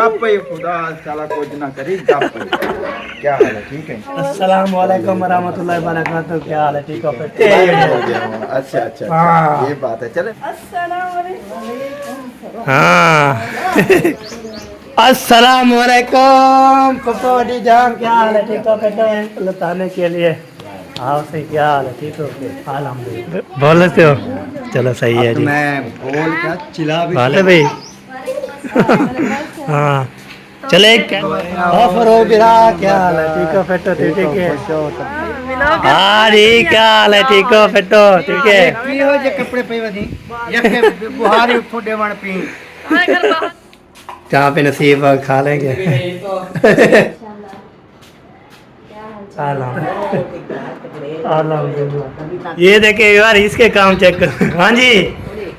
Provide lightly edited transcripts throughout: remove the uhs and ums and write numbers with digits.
गप ही खुदा साला कुछ ना करी गप। क्या हाल है? ठीक है। अस्सलाम वालेकुम रहमतुल्लाहि व बरकातहू। क्या हाल है? ठीक हो? अच्छा अच्छा हाँ। ये बात है। चले हाँ। अस्सलाम वालेकुम पपौड़ी जान। क्या हाल है? ठीक हो? बेटे लताने के लिए आओ सही। क्या हाल है? ठीक हो? अल्हम्दुलिल्लाह। बोल लेते हो? चलो सही है अब तो जी। मैं बोल क्या चिल्ला भी वाले भाई। हाँ चले ऑफर हो बिरा। क्या हाल है? ठीक हो? फेटो ठीक है। हाँ जी क्या हाल है? ठीक हो? फेटो ठीक है। की हो जे कपड़े पे वधी यके बुहारी थोड़े वण पी जहाँ पे नसीब है खा लेंगे। अल्हम्दुलिल्लाह। ये देखे यार इसके काम चेक कर। हाँ जी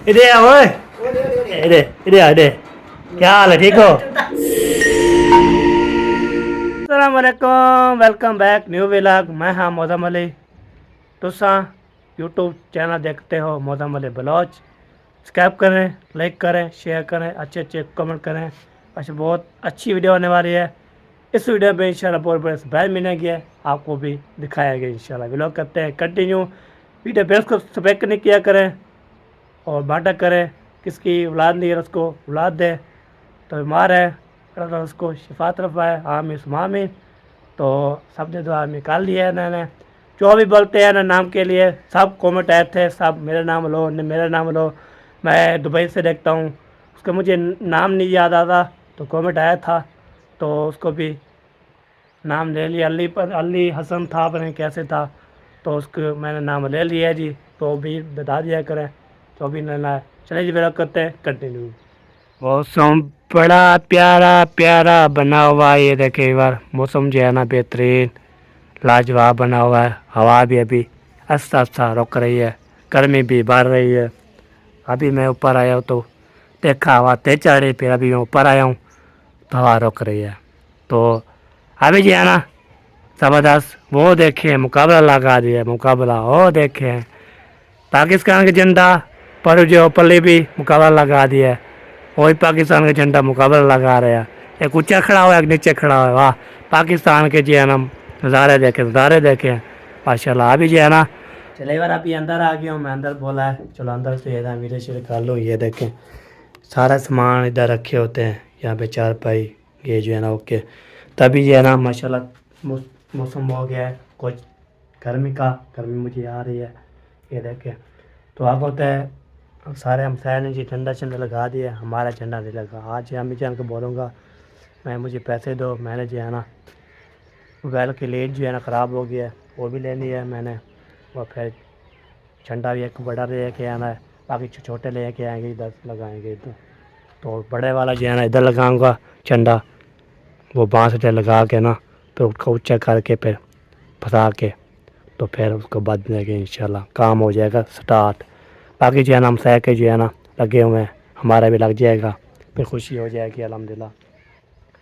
इधर आओ। इधर इधर इधर। क्या हाल है? ठीक हो? अस्सलाम वालेकुम। Welcome back new vlog. मैं हाँ मौदम अली। तुसा यूट्यूब चैनल देखते हो मौदम अली बलोच। सब्सक्राइब करें, लाइक करें, शेयर करें, अच्छे अच्छे कमेंट करें। अच्छा बहुत अच्छी वीडियो होने वाली है। इस वीडियो में इंशाल्लाह बहुत बड़े सरप्राइज मिलेंगे। आपको भी दिखाया गया इंशाल्लाह। व्लॉग करते हैं कंटिन्यू। वीडियो बेस को सब्सक्राइब नहीं किया करें और बांटा करें। किसकी औलाद नहीं है उसको औलाद दे। तो बीमार है अल्लाह उसको शिफा तरफ आए आमीन सुमा आमीन। तो सब ने दुआ निकाल लिया है इन्होंने। जो भी बोलते हैं ना नाम के लिए सब कमेंट आए थे। सब मेरा नाम लो मेरा नाम लो। मैं दुबई से देखता हूँ। उसका मुझे नाम नहीं याद आता तो कमेंट आया था तो उसको भी नाम ले लिया। अली पर अली हसन था पता नहीं कैसे था। तो उसको मैंने नाम ले लिया जी। तो भी बता दिया करें तो भी लेना है। चलिए जी मेरा करते हैं कंटिन्यू। मौसम बड़ा प्यारा प्यारा बना हुआ है। ये देखे एक बार मौसम जो है ना बेहतरीन लाजवाब बना हुआ है। हवा भी अभी आस्ता आस्ता रुक रही है। गर्मी भी बढ़ रही है। अभी मैं ऊपर आया हूँ तो देखा हवा तेज चल रही। फिर अभी मैं ऊपर आया हूँ तो हवा रुक रही है। तो अभी जो है ना ज़बरदस्त वो देखे मुकाबला लगा दिया। मुकाबला वो देखे पाकिस्तान का झंडा पर जो पल्ले भी मुकाबला लगा दिया। वही पाकिस्तान का झंडा मुकाबला लगा रहे हैं। एक ऊंचा खड़ा हुआ एक नीचे खड़ा हुआ। वाह पाकिस्तान के जो है ना नज़ारे देखे माशाल्लाह। अभी जो है ना चले बार अभी अंदर आ गया हूँ मैं। अंदर बोला है चलो अंदर से ये वीडियो शेयर कर लो। ये देखें सारा सामान इधर रखे होते हैं। यहाँ पे चारपाई ये जो है ना ओके। तभी जो है ना माशाल्लाह मौसम हो गया है कुछ गर्मी का। गर्मी मुझे आ रही है ये देखें। तो आप होता है सारे हमसाया ने जी झंडा झंडा लगा दिया। हमारा झंडा नहीं लगा। आज अम्मी जान को बोलूँगा मैं मुझे पैसे दो। मैंने जो है ना मोबाइल की लीड जो है ना ख़राब हो गया है वो भी लेनी है मैंने। और फिर झंडा भी एक बड़ा लेके आना है। बाकी छोटे लेके आएंगे इधर लगाएंगे इधर। तो बड़े वाला जो है ना इधर लगाऊंगा झंडा। वो बाँस इधर लगा के ना तो उसको ऊँचा करके फिर फंसा के तो फिर उसको बाद देंगे इंशाल्लाह काम हो जाएगा स्टार्ट। बाकी जो है ना हम सह के जो है ना लगे हुए हैं हमारा भी लग जाएगा फिर खुशी हो जाएगी अल्हम्दुलिल्लाह।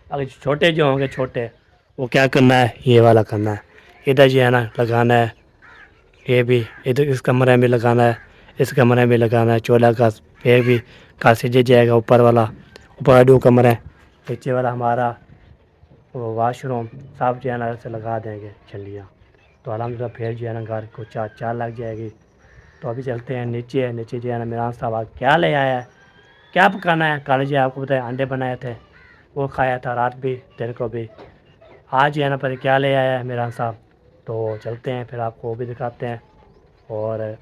बाकी छोटे जो होंगे छोटे वो क्या करना है ये वाला करना है। इधर जो है ना लगाना है। ये भी इधर इस कमरे में लगाना है। इस कमरे में लगाना है चोला का। ये भी का सीधे जाएगा ऊपर वाला। ऊपर 2 कमरे नीचे वाला हमारा वो वाशरूम सब जो है ना ऐसे लगा देंगे छलियाँ। तो अल्हम्दुलिल्लाह फिर जो है ना घर को चार चार लग जाएगी। तो अभी चलते हैं नीचे। नीचे जो है ना मेरा साहब आज क्या ले आया है क्या पकाना है। कल जो आपको बताया अंडे बनाए थे वो खाया था रात भी दिन को भी। आज जो है ना पर क्या ले आया है मेरा साहब। तो चलते हैं फिर आपको वो भी दिखाते हैं और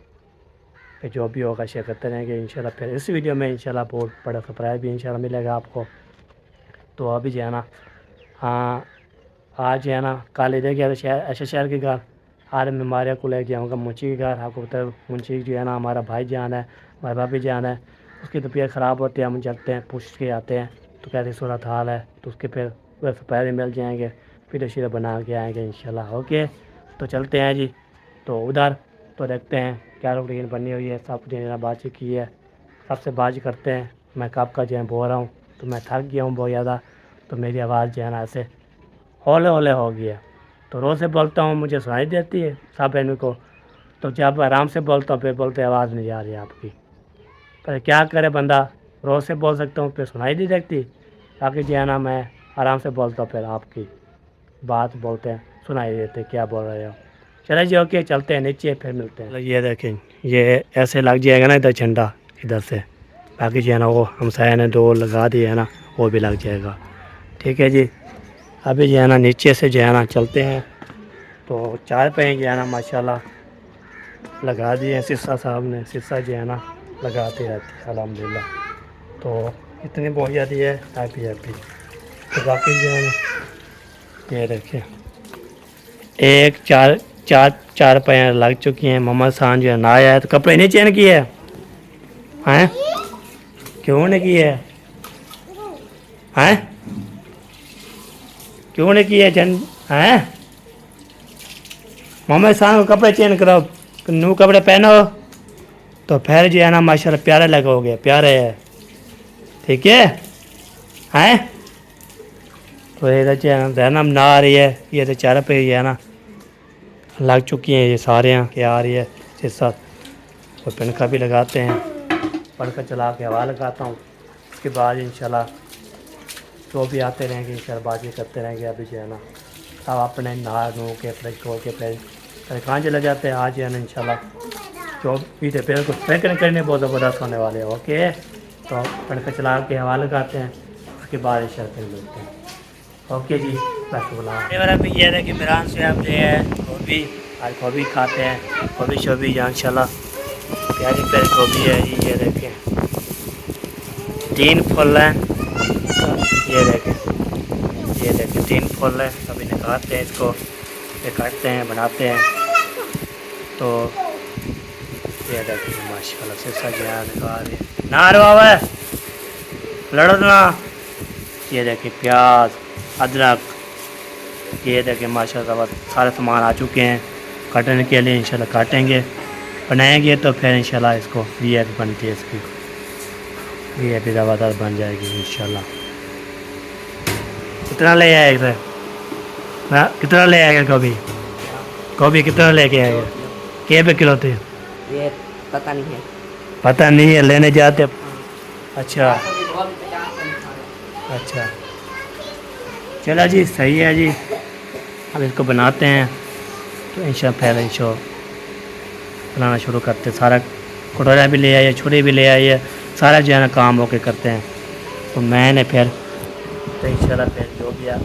फिर जो भी होगा शेयर करते रहेंगे इंशाल्लाह। फिर इस वीडियो में इंशाल्लाह बहुत बड़ा सरप्राइज भी इंशाल्लाह मिलेगा आपको। तो अभी जो है ना हाँ आज जो है ना कल इधर गया था शहर ऐसे शहर के घर। आज मैं मारिया को लेके जाऊँगा मुंशी के घर। आपको पता है मुंशी जो है ना हमारा भाई जान है हमारा भाभी जान है। उसकी तबीयत ख़राब होती है हम चलते हैं पूछ के आते हैं तो कैसी सूरत हाल है। तो उसके फिर वैसे पैसे मिल जाएंगे फिर शीरा बना के आएँगे इंशाल्लाह ओके। तो चलते हैं जी। तो उधर तो देखते हैं क्या रूटीन बनी हुई है। सब जो बातचीत की है सबसे बात करते हैं। मैं कब का जो है बोल रहा हूँ तो मैं थक गया हूँ बहुत ज़्यादा। तो मेरी आवाज़ जो है ना ऐसे हौले हौले हो गया। तो रोज़ से बोलता हूँ मुझे सुनाई देती है सब बहनों को। तो जब आराम से बोलता हूँ फिर बोलते आवाज़ नहीं आ रही आपकी। पर क्या करे बंदा रोज़ से बोल सकता हूँ फिर सुनाई नहीं देती। बाकी जो है ना मैं आराम से बोलता हूँ, फिर आपकी बात बोलते हैं, सुनाई देते क्या बोल रहे हो। चलो जी ओके, चलते हैं नीचे, फिर मिलते हैं। ये देखें, ये ऐसे लग जाएगा ना इधर झंडा इधर से, बाकी जो है ना वो हमसाया ने 2 लगा दिए है ना, वो भी लग जाएगा। ठीक है जी, अभी जो है ना नीचे से जो है ना चलते हैं। तो 4 पे जो है ना माशाल्लाह लगा दिए हैं, शीशा साहब ने, शीशा जो है ना लगाते रहते हैं अल्हम्दुलिल्लाह। तो इतनी बोझा दी है, हैप्पी हैप्पी। तो बाकी जो है ना ये देखिए, 1 4 4 4 पैर लग चुकी हैं। मोहम्मद खान जो है ना आया है, तो कपड़े नहीं चेंज किए हैं? क्यों नहीं किए हैं? क्यों नहीं किए चेंज हैं? मोहम्मद खान को कपड़े चेंज करो, न्यू कपड़े पहनो, तो फिर जो है ना माशाल्लाह प्यारे लगोगे, प्यारे है। ठीक है हैं? तो ये रहना ना आ रही है, ये तो 4 पे ही है ना लग चुकी हैं ये सारे हैं, क्या आ रही है शीशा। तो पंखा भी लगाते हैं, पंखा चला के हवा लगाता हूँ। उसके बाद इंशाल्लाह जो भी आते रहेंगे इंशाल्लाह बातचीत करते रहेंगे। अभी जो है ना सब अपने नहा नो के फ्रेश हो के फिर कहाँ चले जाते हैं। आज जो है ना इंशाल्लाह जो भी थे पेड़ को फ्रेंकन करने बहुत ज़बरदस्त होने वाले हैं। ओके, तो पंखा चला के हवा लगाते हैं, उसके बाद इंशाल्लाह फिर मिलते हैं। ओके जी, बस बोला मेरा भी ये है कि मेरान से आप जो है गोभी, आज गोभी खाते हैं, गोभी शोभी यहाँ इंशाल्लाह प्यारी प्यारी गोभी है जी। ये देखें 3 फल हैं, ये देखें 3 फल है। अभी निकालते हैं इसको, ये काटते हैं, बनाते हैं। तो ये देखें माशाल्लाह से सजा निकाल ना रहा है, लड़ो ना। ये देखें प्याज, अदरक, ये देखें माशाल्लाह सारे सामान आ चुके हैं काटने के लिए। इंशाल्लाह काटेंगे, बनाएंगे, तो फिर इंशाल्लाह इसको वीआईपी बनती है, इसकी वीआईपी ज़बरदस्त बन जाएगी इंशाल्लाह। कितना ले आएगा हाँ, कितना ले आएगा गोभी? गोभी कितना लेके आएगा? क्या पे किलो थे? ये पता नहीं है। पता नहीं है, लेने जाते। अच्छा अच्छा, चला जी, सही है जी। अब इसको बनाते हैं, तो इंशाल्लाह फिर बनाना शुरू करते हैं। सारा कटोरा भी ले आइए, छुरी भी ले आइए, सारा जो है ना काम होके करते हैं। तो मैंने फिर तो इंशाल्लाह फिर जो भी आप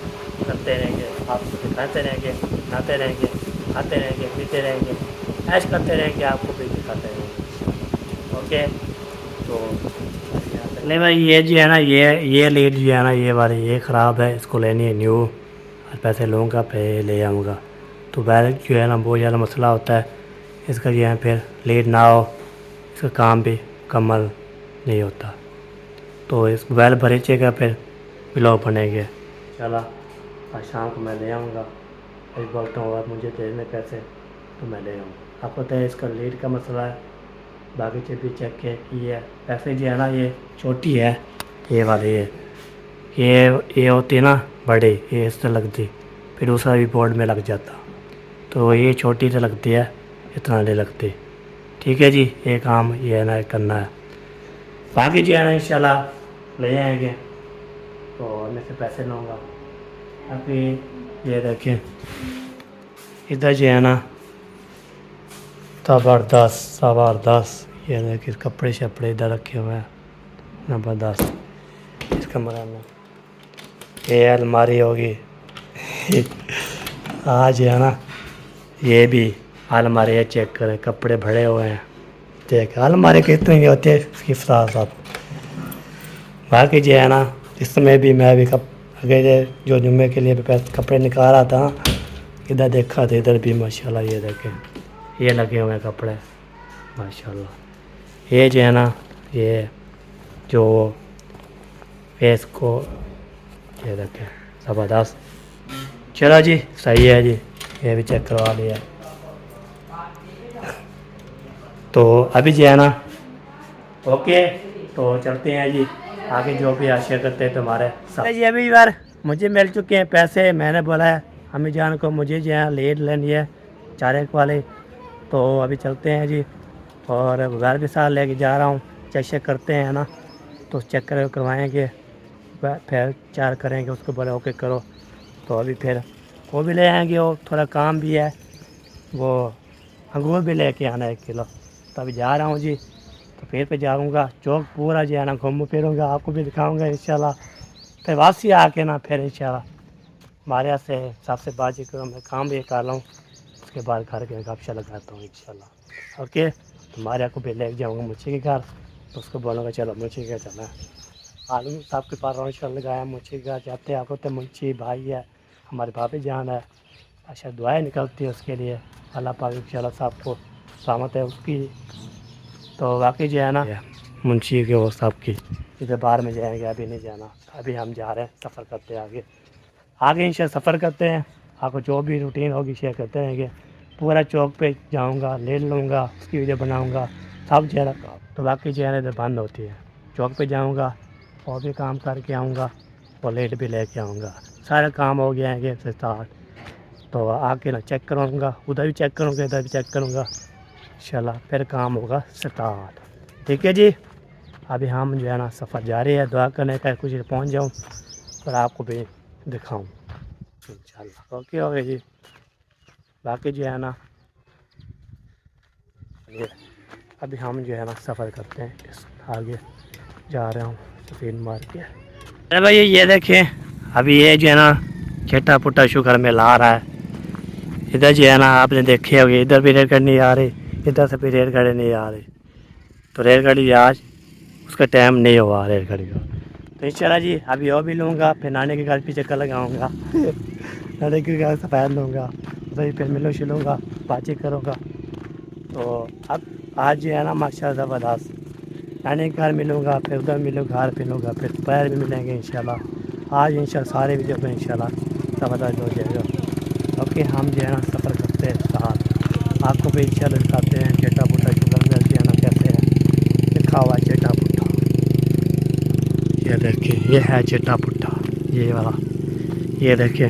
करते रहेंगे, आपको दिखाते रहेंगे, नहाते रहेंगे, खाते रहेंगे, पीते रहेंगे, ऐश करते रहेंगे, आपको भी दिखाते रहेंगे। ओके, तो नहीं भाई, ये जो है ना ये लीड जो है ना ये वाली ये ख़राब है, इसको लेनी है न्यू, और पैसे लूँगा फिर ले आऊँगा। तो बैल जो है ना बहुत ज़्यादा मसला होता है इसका, जो है फिर लीड ना हो इसका काम भी मुकम्मल नहीं होता। तो इस बैल भरेचेगा फिर ब्लॉग बनेंगे। चला आज शाम को मैं ले आऊँगा, अभी बोलता हूँ और मुझे देने पैसे तो मैं ले आऊँगा। आपको पता है इसका लीड का मसला है, बाकी चीज़ भी चेक की है। पैसे जो है ना ये छोटी है, ये वाली है, ये होती है ना बड़ी, ये इससे लगती, फिर दूसरा भी बोर्ड में लग जाता। तो ये छोटी से लगती है, इतना नहीं लगती। ठीक है जी, ये काम ये है ना करना है, बाकी जो है ना इंशाल्लाह ले आएंगे। तो मैं से पैसे लूँगा। अभी ये देखें इधर जो है ना ज़बरदस्त, ये देखिए कपड़े शपड़े इधर रखे हुए हैं ज़बरदस्त। इस कमरे में ये अलमारी होगी आज है ना, ये भी अलमारी है, चेक करें कपड़े भरे हुए हैं। देख अलमारी कितनी नहीं होती है इसकी साथ। बाकी जो है ना इसमें भी मैं भी आगे जो जुम्मे के लिए कपड़े निकाल रहा था, इधर देखा था, इधर भी माशाल्लाह ये देखें ये लगे हुए हैं कपड़े माशाल्लाह। ये जो है ना ये जो फेस को ये देखें ज़बरदस्त। चलो जी, सही है जी, ये भी चेक करवा लिया। तो अभी जो है ना ओके, तो चलते हैं जी आगे, जो भी आशा करते हैं तुम्हारे साथ जी। अभी बार मुझे मिल चुके हैं पैसे, मैंने बोला है अम्मी जान को मुझे जो है लीड लेनी है 4 वाले। तो अभी चलते हैं जी, और घर भी साथ लेके जा रहा हूँ, चेक करते हैं ना, तो चेक करवाएँगे। फिर 4 करेंगे, उसको बोले ओके करो। तो अभी फिर वो भी ले आएंगे, और थोड़ा काम भी है, वो अंगूर भी लेके आना 1 किलो। तो अभी जा रहा हूँ जी, तो फिर पे जाऊँगा चौक पूरा जो है ना घूम फिरूँगा, आपको भी दिखाऊँगा इंशाल्लाह। फिर वापसी आके ना फिर इंशाल्लाह हमारे यहाँ से सबसे बाजी करो, मैं काम भी कर रहा हूँ, उसके बाद घर के गपशप लगाता हूँ इंशाल्लाह। ओके, हमारे यहाँ को भी ले जाऊँगा मुझे के घर, तो उसको बोलूँगा चलो मुझे के चलना है। आलू साहब के पास रौनक लगाया, मुझे के घर जाते आपको तो मुंशी भाई है, हमारे भाभी जान है, अच्छा दुआएं निकलती है उसके लिए, अल्लाह पाक इंशाल्लाह साहब को सहमत है उसकी। तो वाकई जो है ना मुंशी के वो साहब की इधर बाहर में जाएंगे, अभी नहीं जाना, अभी हम जा रहे हैं सफ़र करते हैं आगे इंशाल्लाह सफ़र करते हैं, आपको जो भी रूटीन होगी शेयर करते रहेंगे। पूरा चौक पे जाऊंगा, ले लूँगा, उसकी वीडियो बनाऊंगा, सब जो है। तो बाकी जो है ना इधर बंद होती है, चौक पे जाऊंगा और भी काम करके आऊँगा और लेट भी लेके आऊँगा, सारा काम हो गया है से स्टार्ट। तो आके ना चेक करूँगा, उधर भी चेक करूँगा, इधर भी चेक करूँगा, इंशाल्लाह फिर काम होगा स्टार्ट। ठीक है जी, अभी हम जो है ना सफ़र जारी है, दुआ करने का कुछ पहुँच जाऊँ और आपको भी दिखाऊं इंशाल्लाह। ओके हो गए जी, बाकी जो है ना ये अभी हम जो है ना सफ़र करते हैं, इस आगे जा रहा हूँ सफ़ीन मार के। अरे भाई ये देखें, अभी ये जो है ना चट्टा पुट्टा शुगर में ला रहा है, इधर जो है ना आपने देखे होंगे, इधर भी रेलगाड़ी नहीं आ रही, इधर से भी रेलगाड़ी नहीं आ रही। तो रेलगाड़ी आज उसका टाइम नहीं हुआ रेलगाड़ी का। तो इंशाल्लाह जी अभी और भी लूँगा, फिर नानी के घर भी चक्कर लगाऊँगा नानी के घर सफ़ैद लूँगा, तो फिर मिलो शिलूँगा, बातचीत करूँगा। तो अब आज जो है ना माशाअल्लाह ज़बरदस्त, नानी के घर मिलूँगा, फिर उधर मिलूँगा, घर मिलूँगा, फिर दोपहर भी मिलेंगे इंशाल्लाह। आज इंशाल्लाह सारे वीडियो में इंशाल्लाह ज़बरदस्त हो जाएगा। ओके, हम जो है ना सफ़र करते हैं साथ, आपको भी इंशाल्लाह दिखाते हैं चट्टा पुट्टा शुगर मिल जो है ना कैसे है, लिखा हुआ चट्टा पुट्टा, ये देखिए ये है चट्टा पुट्टा, ये वाला ये देखिए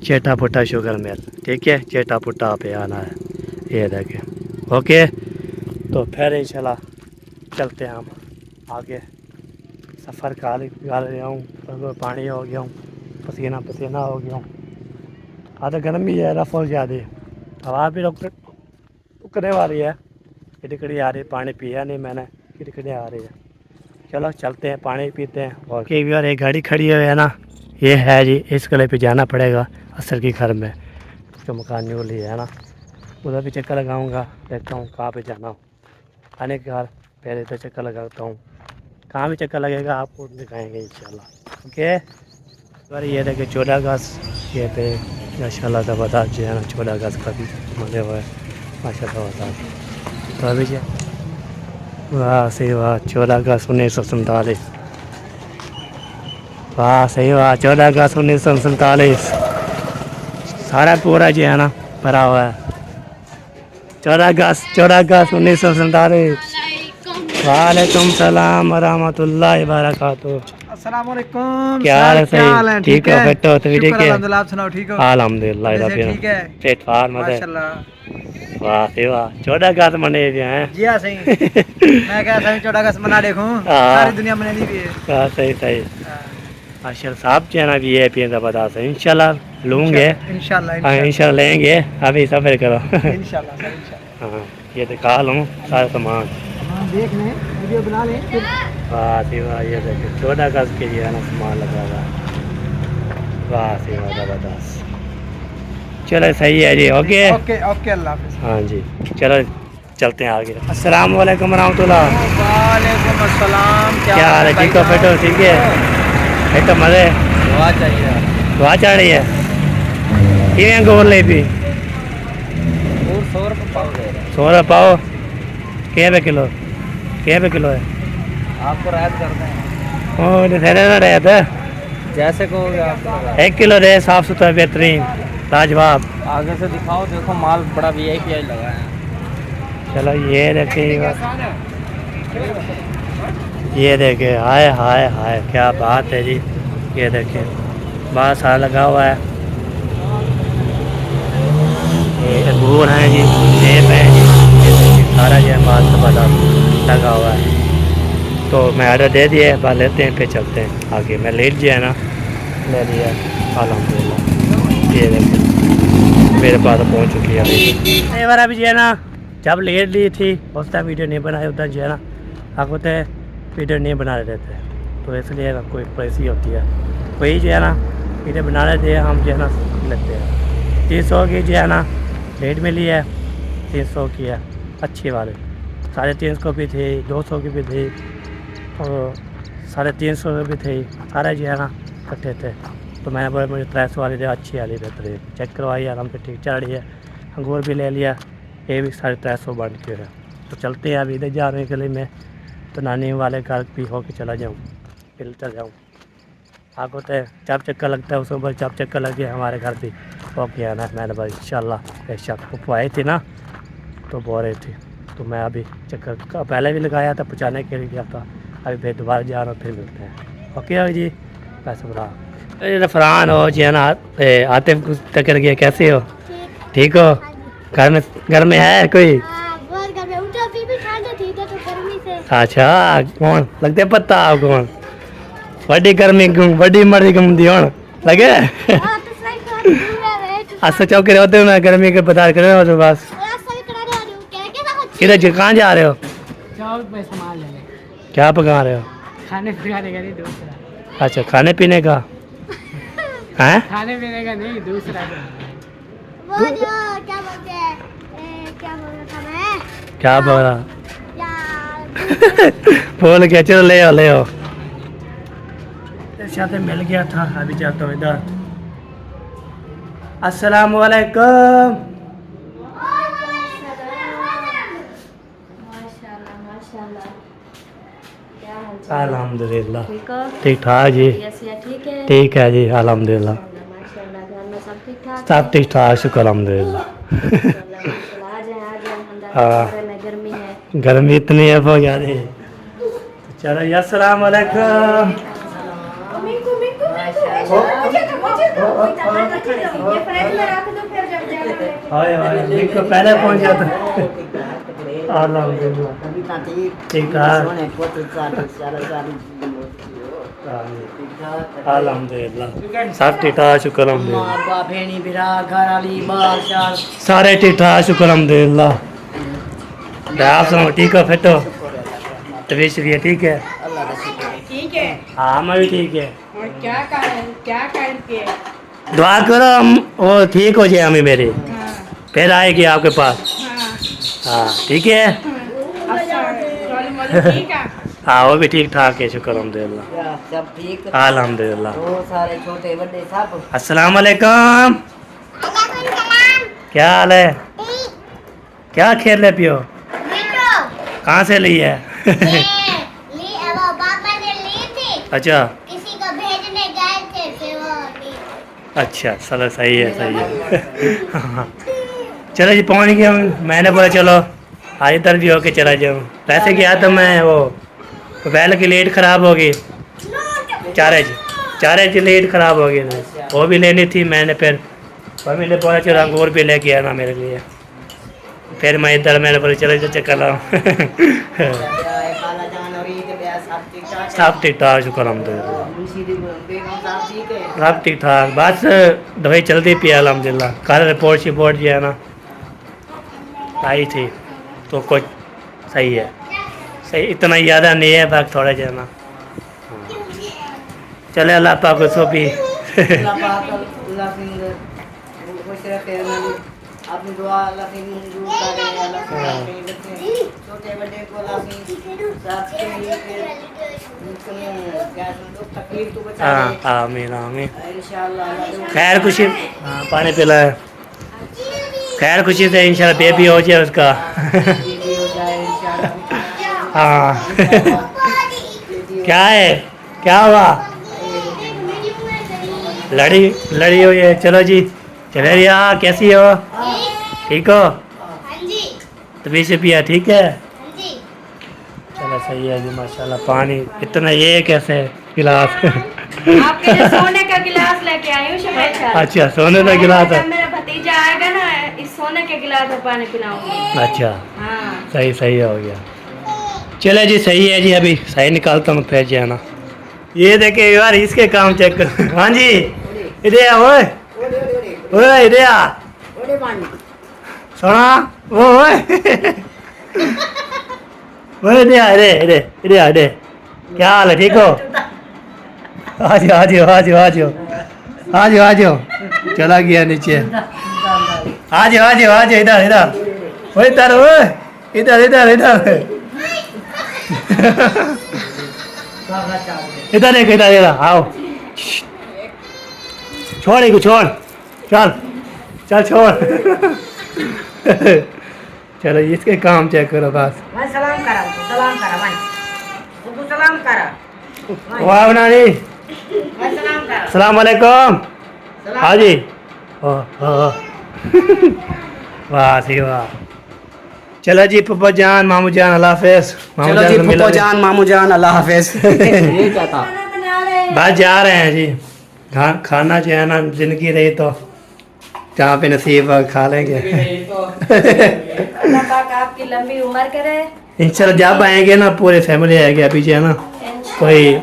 चट्टा पुट्टा शुगर मिल। ठीक है, चट्टा पुट्टा पे आना है, ये देखिए। ओके, तो फिर इंशाल्लाह चलते हैं हम आगे, सफ़र कर रहा हूँ, पानी हो गया हूँ, पसीना पसीना हो गया हूँ, आधा गर्मी है रफ हो ज़्यादा, हवा भी रुकने वाली है, खिड़खिड़ी आ रही, पानी पिया नहीं मैंने, खिड़खिड़ी आ रही है। चलो चलते हैं, पानी पीते हैं। और कई बार एक गाड़ी खड़ी हुई है ना, ये है जी, इस किले पे जाना पड़ेगा असर की घर में, उसका मकान न्यू लिया है ना, उधर भी चक्कर लगाऊंगा, देखता हूँ कहाँ पे जाना हो, आने के बाद पहले तो चक्कर लगाता हूँ, कहाँ भी चक्कर लगेगा आपको दिखाएंगे इंशाल्लाह। ओके, और ये देखिए 14 अगस्त, ये पे माशाल्लाह ज़बरदस्त जो है ना 14 अगस्त का भी मजे हुए माशाल्लाह ज़बरदस्त। तो अभी जो वाह सही वाह 14 अगस्त 1947, वाह सही वाह 14 अगस्त 1947, सारा पूरा जो है ना भरा हुआ है। 14 अगस्त 1947। वालेकुम सलाम रहमतुल्लाहि बरकातुहू। अस्सलाम वालेकुम। क्या हाल है? सही ठीक है, फिट हो तो भी ठीक है अल्हम्दुलिल्लाह, आप सुनाओ ठीक हो? अल्हम्दुलिल्लाह ठीक है, पेट फार मत है। माशाल्लाह। वाह सही वाह 14 अगस्त मने भी हैं जी हाँ सही। मैं क्या सही 14 अगस्त मना देखूं, सारी दुनिया मनाती भी है। हाँ सही सही हाँ, माशाल्लाह साहब जो है ना भी ये पी ज़बरदस्त है, इंशाल्लाह लूँगे, इंशाल्लाह इंशाल्लाह लेंगे, अभी सफ़र करो इंशाल्लाह सर इंशाल्लाह। हाँ ये दिखा लूँ सारा सामान, हम देख लें, वीडियो बना लें फिर। वाह सही वाह ये देखिए 14 अगस्त के लिए है ना सामान लगा हुआ है, वाह सही वाह ज़बरदस्त। चलो सही है जी, ओके ओके ओके, अल्लाह हाफिज़। हाँ जी, चलो चलते हैं आगे। अस्सलाम वालेकुम रहमतुल्लाह। वालेकुम अस्सलाम। क्या हाल है? ठीक हो फिट हो? ठीक है, फिट मज़े दुआ चाहिए। दुआ चढ़ रही है किमें गोर ले भी और 100 रुपये पाव दे रहे 100 रुपये पाओ, क्या रुपये किलो, क्या रुपये किलो है? हैं, आपको रायत करते हैं ओ ना रहता है, जैसे कहोगे आपको। 1 किलो रहे, साफ़ सुथरा बेहतरीन लाजवाब। आगे से दिखाओ, देखो माल बड़ा VIP लगा है। चलो ये देखिए, ये देखिए, हाय हाय हाय क्या बात है जी, ये देखिए बहुत सारा लगा हुआ है, ये अंगूर हैं जी, सेब हैं जी, ये देखिए सारा जो है माल ज़बरदस्त लगा हुआ है। तो मैं ऑर्डर दे दिया है, बस लेते हैं फिर चलते हैं आगे। मैं लेट जो है ना ले लिया अल्हम्दुलिल्लाह। ये देखो मेरे पास पहुंच चुकी है अभी। बार अभी जो है ना जब लेट ली थी उस टाइम वीडियो नहीं बनाई, उधर जो है ना आप होते हैं वीडियो नहीं बना रहे थे, तो इसलिए ना कोई परेशानी होती है। वही जो है ना वीडियो बना रहे थे हम जो है ना लेते हैं। 300 की जो है ना रेट मिली है, 300 की है अच्छी वाले, 350 की भी थी, 200 की भी थी और 350 की भी थी, सारे जो है ना इकट्ठे थे। तो मैंने बोला मुझे 300 वाली दे, अच्छी वाली बेहतरीन। चेक करवाई आराम से ठीक चल रही है। अंगूर भी ले लिया, ये भी 350 बन के है। तो चलते हैं अभी इधर जा रहे हैं गली में, तो नानी वाले घर भी होके चला जाऊँ, फिर चल जाऊँ। आग होता है चाप चक्कर लगता है, उसके ऊपर चाप चक्कर लग गया हमारे घर भी होके आना। मैंने भाई इंशाल्लाह बेशक पप्पू आई थी ना तो बोल रही थी, तो मैं अभी चक्कर पहले भी लगाया था, पहुँचाने के लिए गया था, अभी फिर दोबारा जा रहा हूँ, फिर मिलते हैं। ओके हो जी, पैसे बुला फरहान हो जी है ना, आतिफ कुछ टक्कर गया, कैसे हो? ठीक हो? घर में है कोई? बहुत गर्मी है, ऊँचा अभी भी ठंड थी तो गर्मी से। अच्छा कौन लगते पता आप कौन? बड़ी गर्मी बड़ी मर्जी घूमती हो लगे हाँ, तो सही बात है, तो अच्छा चौके रहते हो ना, गर्मी के बता करे हो तो बस। रास्ता भी कराने वाली हूँ, क्या कुछ किधर कहाँ जा रहे हो? चौक पे सामान लेने, क्या पका रहे हो? खाने पीने का नहीं दूसरा। अच्छा खाने पीने का है? खाने पीने का नहीं दूसरा। वो जो क्या बोलते हैं, क्या बोल रहा था मैं क्या बोला? यार बोल के चलो ले आओ ले आओ। साथ मिल गया था, अभी जाता हूँ इधर। अस्सलाम वालेकुम। अल्हम्दुलिल्लाह ठीक ठाक जी। ठीक है जी अल्हम्दुलिल्लाह, सब ठीक ठाक शुक्र अल्हम्दुलिल्लाह। हाँ गर्मी इतनी है बहुत ज़्यादा। चलो जी अस्सलाम वालेकुम। हाय हाय देखो पहले पहुंच जाता। अल्हम्दुलिल्लाह ठीक ठाक अल्हम्दुलिल्लाह सब ठीक ठाक शुक्र अल्हम्दुलिल्लाह। भेणी बिरा घर वाली बाल शाल सारे ठीक ठाक शुक्र अल्हम्दुलिल्लाह। आप सुनाओ ठीक हो फिट हो? तबीयत भी ठीक है? ठीक है। हाँ मैं भी ठीक है। और क्या करके दुआ करो हम वो ठीक हो जाए हमें मेरी, फिर आएगी आपके पास। हाँ ठीक है। हाँ वो भी ठीक ठाक है शुक्र अल्हम्दुलिल्लाह। सब ठीक अल्हम्दुलिल्लाह। वो सारे छोटे बड़े सब। अस्सलाम वालेकुम। क्या हाल है? क्या खेल रहे पियो? कहाँ से ली है? वो पापा ने ली थी, अच्छा किसी को भेजने गए थे, फिर वो ली। अच्छा चलो सही है सही है। चलो जी पहुँच गया हूँ। मैंने बोला चलो आज इधर भी होके चला जाऊँ। वैसे गया तो मैं वो बैल की लेट ख़राब हो गई, चारे की लेट ख़राब हो गई थी, वो भी लेनी थी मैंने। फिर मम्मी ने बोला चलो अंगूर भी लेके आना मेरे लिए। फिर मैं इधर मैंने बोला चलो इधर चक्कर लाऊँ। सब ठीक ठाक शुक्र अल्हम्दुलिल्लाह, सब ठीक ठाक। बस दवाई चलती पी अल्हम्दुलिल्लाह। कल रिपोर्ट शिपोर्ट जो है ना आई थी तो कुछ सही है, सही इतना ज़्यादा नहीं है, बाकी थोड़ा जो है ना। चले अल्लाह पाक को सो भी। अपनी दुआ अल्लाह से मंजूर करे, अल्लाह से छोटे बड़े को अल्लाह से सबके दुख तकलीफ तो बचा हाँ दे आमीन आमीन। इंशाअल्लाह। खैर खुशी हाँ पानी पिला है, खैर खुशी से इंशाल्लाह बेबी हो जाए उसका। बीवी हो जाए इंशाअल्लाह। हाँ क्या है क्या हुआ? लड़ी हुई है। चलो जी चले रिया कैसी हो? ठीक हो? हाँ जी, तभी से पिया ठीक है? हाँ जी। चलो सही है जी माशाल्लाह। पानी इतना ये कैसे गिलास? आपके लिए सोने का गिलास लेके आई हूँ शमेशा। अच्छा सोने का गिलास है। जब मेरा भतीजा आएगा ना इस सोने के गिलास में पानी पिलाऊंगी। अच्छा हाँ सही सही हो गया। चले जी सही है जी, अभी सही निकालता हूँ फिर जाना। ये देखे यार इसके काम चेक कर। हाँ जी इधर आ ओए ओए इधर आ सोना वो ओए ओए इधर आ इधर इधर इधर आ इधर। क्या हाल है, ठीक हो? आ जाओ आ जाओ आ जाओ आ जाओ आ जाओ आ जाओ। चला गया नीचे। आ जाओ आ जाओ आ जाओ इधर इधर ओए इधर ओए इधर इधर इधर इधर एक इधर इधर आओ। छोड़ एक छोड़ चल चल छोड़। चलो इसके काम चेक करो बस। मैं सलाम करा भाई तू सलाम करा वाह नानी मैं सलाम करा सलाम वालेकुम। हाँ जी वाह सी वाह। चलो जी पप्पा जान मामू जान अल्लाह हाफिज। चलो जी फूफो जान मामू जान अल्लाह हाफिज। ये क्या था? बस जा रहे हैं जी। खाना जो है ना जिंदगी रही तो जहाँ पे नसीब है खा लेंगे। अल्लाह पाक आपकी लंबी उम्र करे। इंशाल्लाह जब आएंगे ना पूरी फैमिली आएगी। अभी जो है ना कोई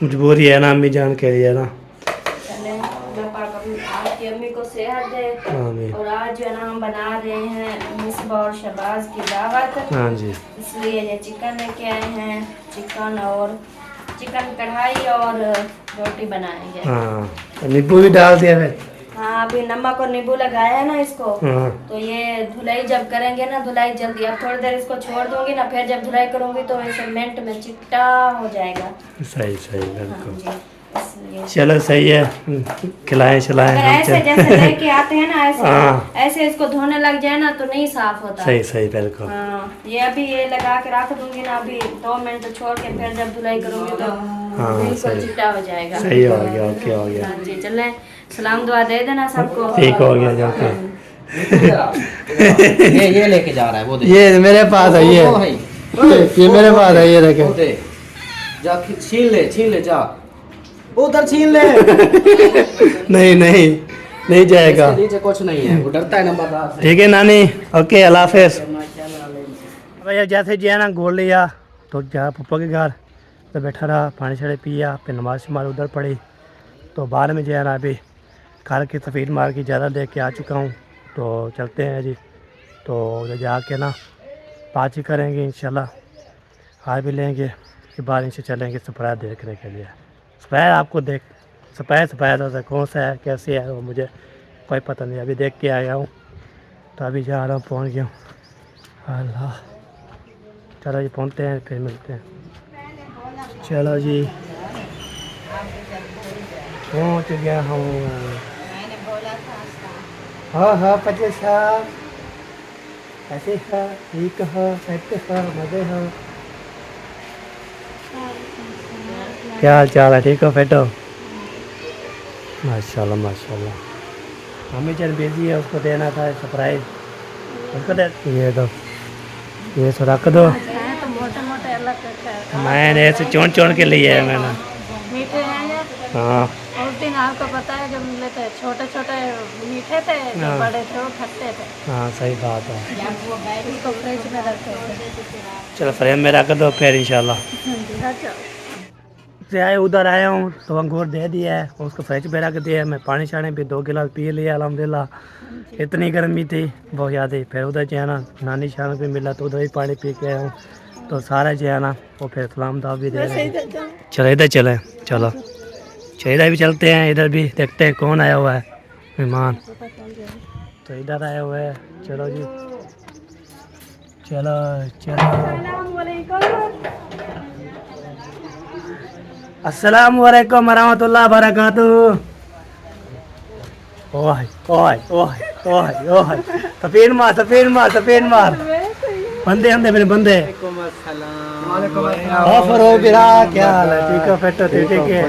मजबूरी है ना अम्मी जान के लिए ना। चले अल्लाह पाक आपकी अम्मी को सेहत दे। आमीन। और आज जो है ना हम बना रहे हैं मिसबा और शहबाज की दावत, हाँ जी इसलिए ये चिकन लेके आए हैं। चिकन कढ़ाई और रोटी बनाएंगे। हाँ नींबू भी डाल दिया फिर। हाँ अभी नमक और नींबू लगाया है ना इसको, हाँ तो ये धुलाई जब करेंगे ना धुलाई जल्दी। अब थोड़ी देर इसको छोड़ दूंगी ना, फिर जब धुलाई करूंगी तो ये सीमेंट में चिट्टा हो जाएगा। सही सही हाँ बिल्कुल। जी इसलिए चलो सही है खिलाएं चलाएं अगर हम ऐसे चल- जैसे लेके आते हैं ना हाँ। ऐसे इसको धोने लग जाए ना तो नहीं साफ होता। सही सही बिल्कुल। हाँ ये अभी ये लगा के रख दूंगी ना, अभी 2 मिनट छोड़ के फिर जब धुलाई करूंगी तो हाँ, बिल्कुल सही। चिट्टा हो जाएगा। सही हो गया ओके हो गया। हाँ जी चले सलाम दुआ दे देना सबको। ठीक हो गया जो के। ये लेके जा रहा है वो दे। ये मेरे पास है ये मेरे पास है ये देखे। वो दे जा छीन ले जा उधर छीन ले। नहीं नहीं नहीं जाएगा। इसके नीचे कुछ नहीं है, वो डरता है नंबरदार से। ठीक है नानी ओके अल्लाह हाफिज। भैया जैसे जो है ना गोल लिया तो जा पप्पा के घर तो बैठा रहा, पानी छड़े पिया, फिर नमाज शमाज उधर पढ़ी। तो बाद में जो है ना अभी घर की सफ़ीद मार की ज़्यादा देख के आ चुका हूँ। तो चलते हैं जी, तो उधर जाके ना बात ही करेंगे इंशाल्लाह। हार भी लेंगे, उसके बाद इनसे चलेंगे सफ़ाया देखने के लिए। सफ़ाया आपको देख सफ़ाया तो कौन सा है कैसे है वो मुझे कोई पता नहीं, अभी देख के आया हूँ। तो अभी जा रहा हूँ, पहुँच गया हूँ। अल्लाह चलो जी पहुँचते हैं फिर मिलते हैं। चलो जी पहुँच गया हूँ। हाँ हाँ पच्चीस साहब ऐसे है ठीक है कहते हैं मज़े हो। क्या हाल चाल है, ठीक हो फेटो? माशाल्लाह माशाल्लाह। मम्मी चल बिजी है, उसको देना था सरप्राइज, उसको दे ये दो, ये तो रख दो। मैंने ऐसे चोन के लिए है मैंने। मीठे हैं ये। हाँ उस दिन आपको पता है जब मिले थे छोटे छोटे मीठे थे, जो हाँ। बड़े थे वो खट्टे थे। हाँ सही बात है। इसको फ्रिज में रखे थे। चलो फ्रेम में रख दो फिर इंशाल्लाह। अच्छा से आए उधर आया हूँ तो अंगूर दे दिया है, उसको फ्रिज पे रख दिया है। मैं पानी शानी भी 2 गिलास पी लिया अल्हम्दुलिल्लाह। इतनी गर्मी थी बहुत ज़्यादा। फिर उधर जो है ना नानी शान भी मिला तो उधर ही पानी पी के आया हूँ। तो सारा जो है ना वो फिर सलाम दाव भी दे रहे हैं। चलो इधर चले चलो इधर भी चलते हैं, इधर भी देखते हैं कौन आया हुआ है मेहमान। तो इधर आए हुए हैं, चलो जी चलो अस्सलाम वालेकुम वरहमतुल्लाह बरकातुहू। ओए ओए ओए ओए ओए सफेद मार बंदे हमदे मेरे बंदे। ऑफर हो बिरा क्या हाल है, ठीक है फेटो ठीक है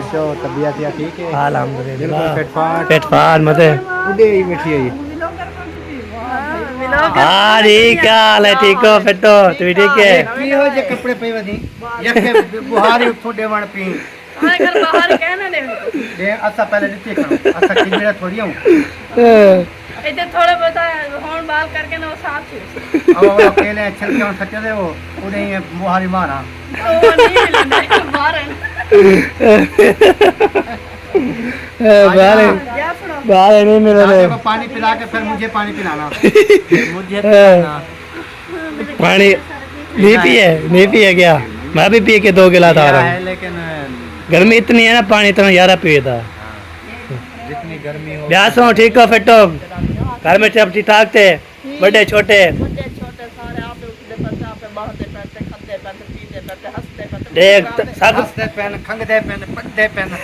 तबीयत या ठीक है? अल्हम्दुलिल्लाह पेट फाड़ मते उधे ही बैठी है ये। हाँ ठीक क्या हाल है, ठीक हो फेटो तू ठीक है? की हो जे कपड़े पे वधी यके बुहारी थोड़े वण पी हमारे घर बाहर कहना नहीं दे असा पहले नीचे करो असा किजड़ा थोड़ी हूं इधर थोड़े बहुत होन बाल करके ना वो साफ थे अब वो अकेले चल के on सच्चे थे वो उन्हें ये बुहारी मारा वो नहीं मिलना बाहर है क्या पड़ा बाहर नहीं मिल रहे को पानी पिला के फिर मुझे पानी पिलाना मुझे पिलाना पानी नहीं पिए क्या मैं भी पी के 2 गिलास आ रहा हूँ है लेकिन गर्मी इतनी है ना पानी इतना ज़्यादा पिएता जितनी गर्मी हो ब्यास हो ठीक हो फिट हो घर में सब ठीक ठाक थे बड़े छोटे बड़े छोटे सारे आप उठते पड़ते आप बाहरते पड़ते खाते पड़ते पीते पड़ते हंसते पड़ते देख सब हंसते पेन खंगदे पेन पद्दे पेन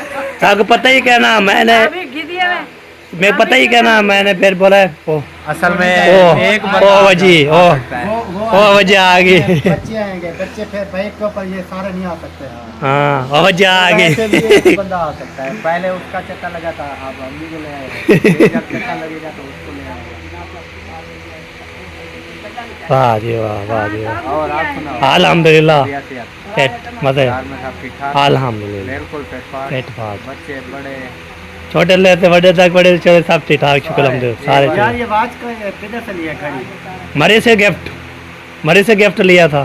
सब पता ही कहना मैंने अभी गिदिया में मैं पता ही कहना मैंने फिर बोला ओ असल में एक ओ वजी ओ वजी आ गई बच्चे आएंगे बच्चे फिर बाइक के ऊपर ये सारे नहीं आ सकते हाँ ओ वजी आ गई ऐसे भी एक बंदा आ सकता है पहले उसका चक्कर लगा था आप अम्मी को ले आए जब चक्कर लगेगा तो उसको ले आएंगे वाह जी वाह जी वाह और आप सुनाओ अल्हम्दुलिल्लाह पेट मजे घर में सब ठीक ठाक अल्हम्दुलिल्लाह बिल्कुल पेट पेट फाट बच्चे बड़े छोटे लेते बड़े तक बड़े छोटे सब ठीक ठाक शुक्र अल्हम्दुलिल्लाह सारे यार ठीक ये वाच किधर से लिया घड़ी मरी से गिफ्ट लिया था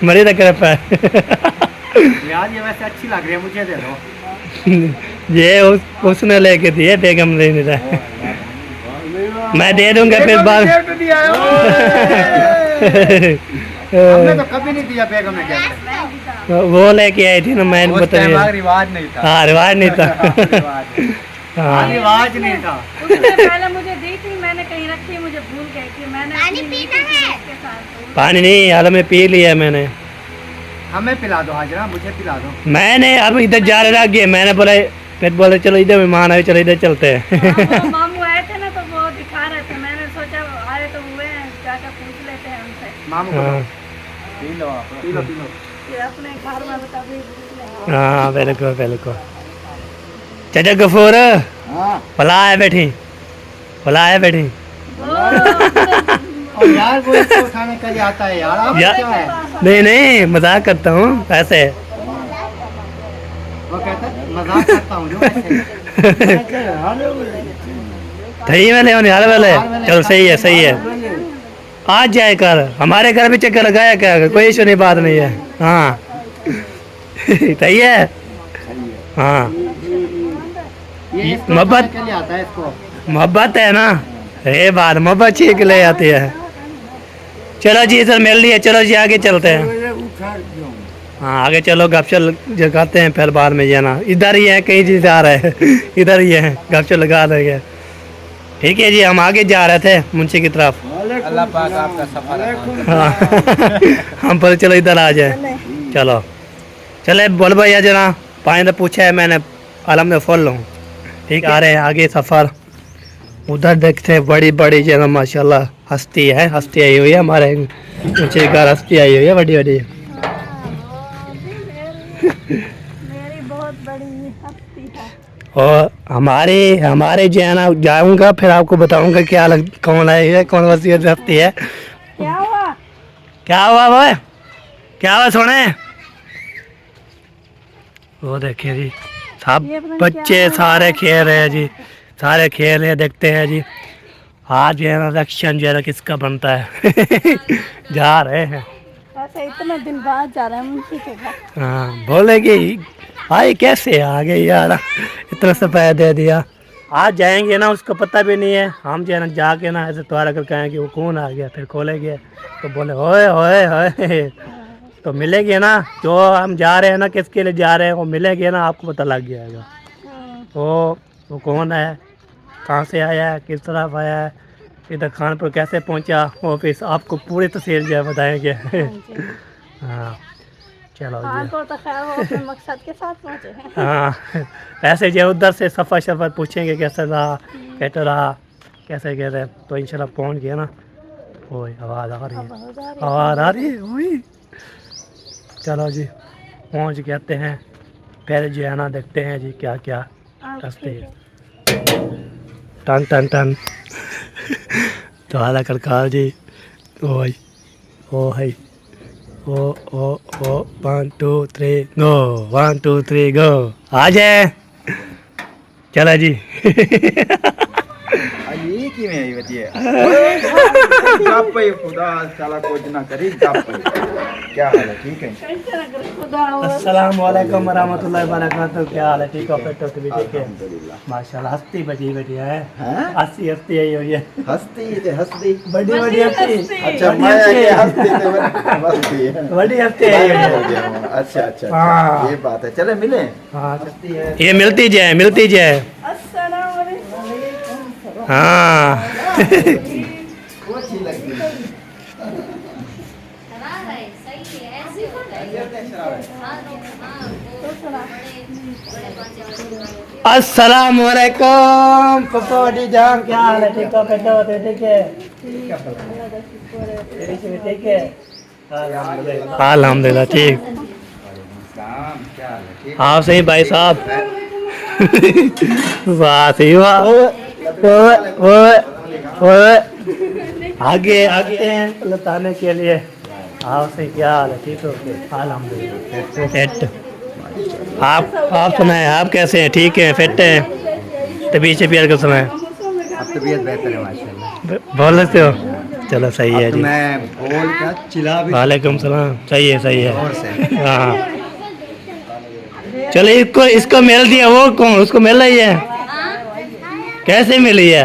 मरी तक यार ये वैसे अच्छी लग रही है मुझे दे दो ये उसने लेके दिए बेगम ने नहीं रहा मैं दे दूंगा फिर बाद हमने तो कभी नहीं दिया बेगम ने गिफ्ट वो लेके आई थी ना मैंने उस टाइम बताया रिवाज नहीं था हाँ रिवाज नहीं था हाँ रिवाज नहीं था उसने पहले मुझे दी थी मैंने कहीं रखी मुझे भूल गई थी मैंने पानी अपनी पीना है? के साथ पानी नहीं हाल में पी लिया मैंने हमें पिला दो हाजरा मुझे पिला दो मैंने अब इधर जा रहा गया मैंने बोला फिर बोले चलो इधर मेहमान आए चलो इधर चलते हैं वो मामू आए थे ना तो वो दिखा रहे थे मैंने सोचा आए तो हुए हैं जाकर पूछ लेते हैं उनसे मामू को हाँ पी लो आप पी लो ये अपने घर में बता भी हाँ बिल्कुल बिल्कुल चाचा गफूर हाँ फलाए बैठी और यार वो इसको उठाने के लिए आता है यार आप या- क्या है नहीं मजाक करता हूँ ऐसे वो कहता है मजाक करता हूँ जो ऐसे थी वाले हाल वाले चलो सही है आज जाए कर हमारे घर में चक्कर लगाया क्या कोई इशू नहीं बात नहीं है हाँ सही है हाँ ये इसको मोहब्बत- उठाने के लिए आता है इसको मोहब्बत है ना ये बात मोहब्बत चीख ले आती है चलो जी सर मिल लिए चलो जी आगे चलते हैं हाँ आगे चलो गपशप लगाते हैं फिर बाद में जाना इधर ही है कहीं चीज आ रहा है इधर ही है गपशप लगा देंगे ठीक है जी हम आगे जा रहे थे मुंशी की तरफ अल्लाह पाक आपका सफर हाँ हम पर चलो इधर आ जाए चलो चले बोल भैया जना पानी तो पूछा है मैंने आलम में फुल हूँ ठीक आ रहे हैं आगे सफ़र उधर देखते हैं बड़ी बड़ी जना माशाल्लाह हस्ती आई हुई है हमारे ऊँचे घर हस्ती आई हुई है बड़ी बड़ी मेरी बहुत बड़ी हस्ती है और हमारे जो है ना जाऊँगा फिर आपको बताऊँगा क्या कौन आई है कौन वसीयत हस्ती है क्या हुआ क्या हुआ वो क्या हुआ सोने वो देखिए जी सब ये पता नहीं बच्चे क्या सारे खेल रहे हैं जी सारे खेल रहे हैं देखते हैं जी आज जो है ना रक्षण जो है ना किसका बनता है जा रहे हैं ऐसे इतने दिन बाद जा रहे हैं मुंशी के घर हाँ बोलेगी भाई कैसे आ गए यार इतना सफाया दे दिया आज जाएंगे ना उसको पता भी नहीं है हम जो है ना जाके ना ऐसे द्वारा कर कहेंगे वो कौन आ गया फिर खोलेंगे तो बोले होए होए होए तो मिलेगी ना जो हम जा रहे हैं ना किसके लिए जा रहे हैं वो मिलेगी ना आपको पता लग जाएगा वो कौन है कहाँ से आया है किस तरफ आया है इधर खानपुर कैसे पहुंचा वो फिर आपको पूरी तस्वीर जो है बताएंगे हाँ चलो जी कानपुर तो खैर वो अपने मकसद के साथ पहुंचे हैं हाँ ऐसे जो उधर से सफ़र पूछेंगे कैसा रहा कैसा रहा कैसे कह रहे तो इंशाल्लाह पहुंच गया ना ओए आवाज़ आ रही है ओए चलो जी पहुंच जाते हैं फिर जो है ना देखते हैं जी क्या क्या रास्ते हैं टन टन टन तो हाल करकार जी ओए ओ है ओ 1 2 3 गो 1 2 3 गो आ जाए चलो जी ये कि में बतिए गप पे खुदा साला कुछ ना करी गप पे क्या हाल है ठीक है अस्सलाम वालेकुम वरहमतुल्लाहि वबरकातुहू। क्या हाल है? ठीक हो? फिट हो? तभी ठीक है अल्हम्दुलिल्लाह। माशाल्लाह। हस्ती बड़ी बड़ी है, हैं हस्ती हस्ती आई हुई है, हस्ती बड़ी बड़ी हस्ती। अच्छा बड़ी मैं हस्ती। ये हस्ती से हस्ती है बड़ी हस्ती आई हुई है। अच्छा अच्छा हाँ। अच्छा, ये बात है चले मिले हाँ, हस्ती है ये मिलती जाए मिलती जाए। हाँ वो अच्छी लगती है अस्सलाम वालेकुम पपौड़ी जान। क्या हाल है? ठीक हो? फिट हो? तो ठीक है ठीक है अल्हम्दुलिल्लाह ठीक। काम क्या हाल है ठीक हाँ सही भाई साहब। वाह सही वाह। ओए आगे आगे हैं लताने के लिए। हाँ सही। क्या हाल है? ठीक हो? अल्हम्दुलिल्लाह फिट। आप सुनाए आप कैसे हैं? ठीक हैं? फिट हैं? तबीयत शबीयत को सुनाए। अब तबीयत बेहतर है माशाल्लाह। बोल लेते हो? चलो सही है जी। मैं बोल क्या चिल्ला भी वालेकुम सलाम। सही है सही और है। से हाँ चलो इसको इसको मिल दिया। वो कौन उसको मिल रही है? कैसे मिली है?